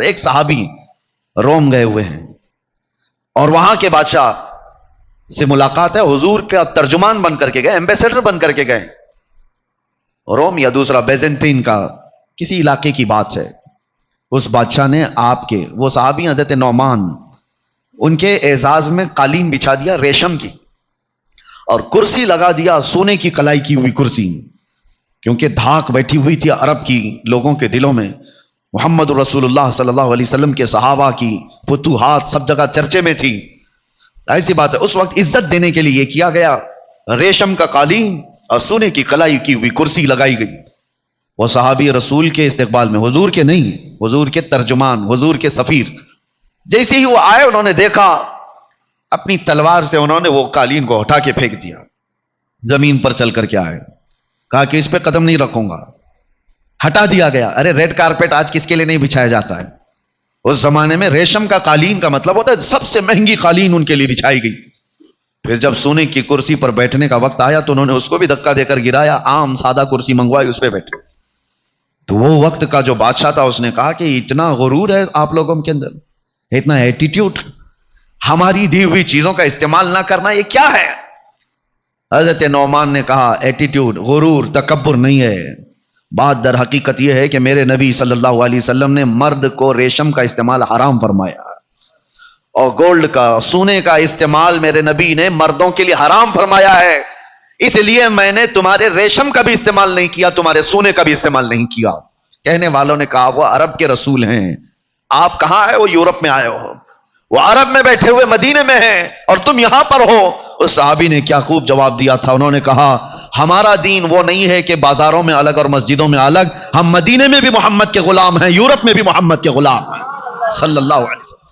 ایک صحابی روم گئے ہوئے ہیں اور وہاں کے بادشاہ سے ملاقات ہے، حضور کا ترجمان بن کر کے گئے، ایمبیسڈر بن کر کے گئے روم یا دوسرا بیزنٹین کا کسی علاقے کی بات ہے۔ اس بادشاہ نے آپ کے وہ صحابی حضرت نعمان، ان کے اعزاز میں قالین بچھا دیا ریشم کی، اور کرسی لگا دیا سونے کی کلائی کی ہوئی کرسی، کیونکہ دھاک بیٹھی ہوئی تھی عرب کی لوگوں کے دلوں میں۔ محمد رسول اللہ صلی اللہ علیہ وسلم کے صحابہ کی فتوحات سب جگہ چرچے میں تھی، ظاہر سی بات ہے اس وقت عزت دینے کے لیے یہ کیا گیا، ریشم کا قالین اور سونے کی کلائی کی ہوئی کرسی لگائی گئی۔ وہ صحابی رسول کے استقبال میں، حضور کے نہیں، حضور کے ترجمان، حضور کے سفیر، جیسے ہی وہ آئے انہوں نے دیکھا، اپنی تلوار سے انہوں نے وہ قالین کو اٹھا کے پھینک دیا، زمین پر چل کر کے آئے، کہا کہ اس پہ قدم نہیں رکھوں گا، ہٹا دیا گیا۔ ارے ریڈ کارپیٹ آج کس کے لیے نہیں بچھایا جاتا ہے؟ اس زمانے میں ریشم کا قالین کا مطلب ہوتا ہے سب سے مہنگی قالین ان کے لیے بچھائی گئی۔ پھر جب سونے کی کرسی پر بیٹھنے کا وقت آیا تو انہوں نے اس کو بھی دھکا دے کر گرایا، عام سادہ کرسی منگوائی، اس پہ بیٹھے۔ تو وہ وقت کا جو بادشاہ تھا اس نے کہا کہ اتنا غرور ہے آپ لوگوں کے اندر، اتنا ایٹیٹیوڈ، ہماری دی ہوئی چیزوں کا استعمال نہ کرنا، یہ کیا ہے؟ حضرت نعمان نے کہا ایٹیٹیوڈ، غرور، تکبر نہیں ہے، بات در حقیقت یہ ہے کہ میرے نبی صلی اللہ علیہ وسلم نے مرد کو ریشم کا استعمال حرام فرمایا، اور گولڈ کا، سونے کا استعمال میرے نبی نے مردوں کے لیے حرام فرمایا ہے، اس لیے میں نے تمہارے ریشم کا بھی استعمال نہیں کیا، تمہارے سونے کا بھی استعمال نہیں کیا۔ کہنے والوں نے کہا وہ عرب کے رسول ہیں، آپ کہاں ہے؟ وہ یورپ میں آئے ہو، وہ عرب میں بیٹھے ہوئے مدینے میں ہیں اور تم یہاں پر ہو۔ اس صحابی نے کیا خوب جواب دیا تھا، انہوں نے کہا ہمارا دین وہ نہیں ہے کہ بازاروں میں الگ اور مسجدوں میں الگ، ہم مدینے میں بھی محمد کے غلام ہیں، یورپ میں بھی محمد کے غلام ہیں صلی اللہ علیہ وسلم۔